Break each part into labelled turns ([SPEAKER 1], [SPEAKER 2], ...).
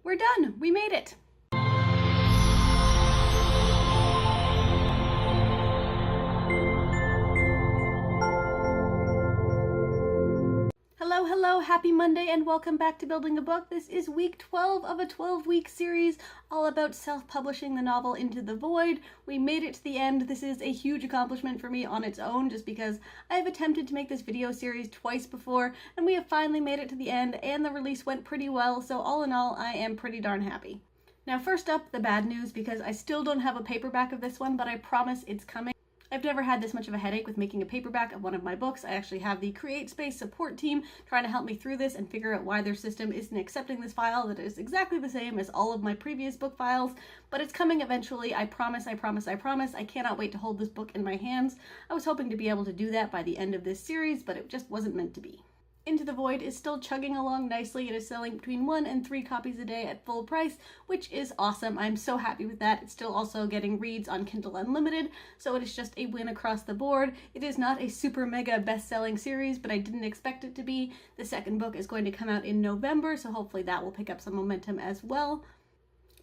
[SPEAKER 1] we're done. We made it. Hello, happy Monday and welcome back to Building a Book. This is week 12 of a 12-week series all about self-publishing the novel Into the Void. We made it to the end. This is a huge accomplishment for me on its own just because I have attempted to make this video series twice before and we have finally made it to the end and the release went pretty well, so all in all I am pretty darn happy. Now first up, the bad news, because I still don't have a paperback of this one, but I promise it's coming. I've never had this much of a headache with making a paperback of one of my books. I actually have the CreateSpace support team trying to help me through this and figure out why their system isn't accepting this file that is exactly the same as all of my previous book files, but it's coming eventually. I promise, I promise, I promise. I cannot wait to hold this book in my hands. I was hoping to be able to do that by the end of this series, but it just wasn't meant to be. Into the Void is still chugging along nicely. It is selling between 1 and 3 copies a day at full price, which is awesome. I'm so happy with that. It's still also getting reads on Kindle Unlimited, so it is just a win across the board. It is not a super mega best-selling series, but I didn't expect it to be. The second book is going to come out in November, so hopefully that will pick up some momentum as well.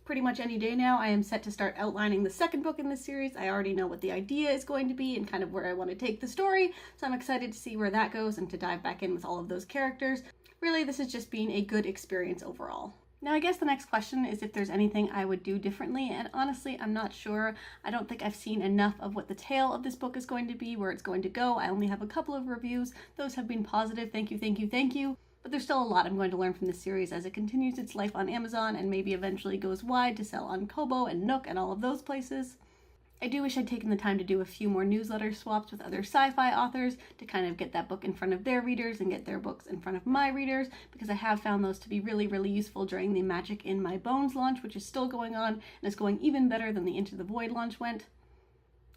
[SPEAKER 1] Pretty much any day now, I am set to start outlining the second book in this series. I already know what the idea is going to be and kind of where I want to take the story, so I'm excited to see where that goes and to dive back in with all of those characters. Really, this has just been a good experience overall. Now, I guess the next question is if there's anything I would do differently, and honestly, I'm not sure. I don't think I've seen enough of what the tale of this book is going to be, where it's going to go. I only have a couple of reviews. Those have been positive. Thank you, thank you, thank you. But there's still a lot I'm going to learn from this series as it continues its life on Amazon and maybe eventually goes wide to sell on Kobo and Nook and all of those places. I do wish I'd taken the time to do a few more newsletter swaps with other sci-fi authors to kind of get that book in front of their readers and get their books in front of my readers, because I have found those to be really, really useful during the Magic in My Bones launch, which is still going on and is going even better than the Into the Void launch went.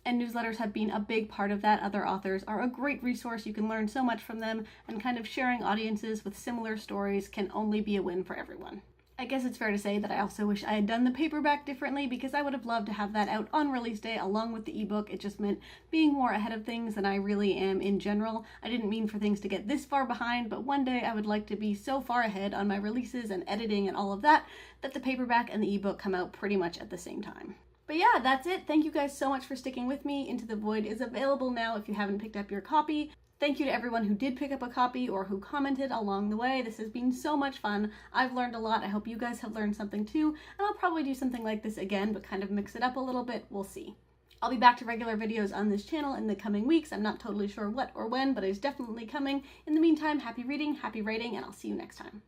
[SPEAKER 1] And newsletters have been a big part of that. Other authors are a great resource. You can learn so much from them, and kind of sharing audiences with similar stories can only be a win for everyone. I guess it's fair to say that I also wish I had done the paperback differently, because I would have loved to have that out on release day along with the ebook. It just meant being more ahead of things than I really am in general. I didn't mean for things to get this far behind, but one day I would like to be so far ahead on my releases and editing and all of that, that the paperback and the ebook come out pretty much at the same time. But yeah, that's it. Thank you guys so much for sticking with me. Into the Void is available now if you haven't picked up your copy. Thank you to everyone who did pick up a copy or who commented along the way. This has been so much fun. I've learned a lot. I hope you guys have learned something too. And I'll probably do something like this again, but kind of mix it up a little bit. We'll see. I'll be back to regular videos on this channel in the coming weeks. I'm not totally sure what or when, but it's definitely coming. In the meantime, happy reading, happy writing, and I'll see you next time.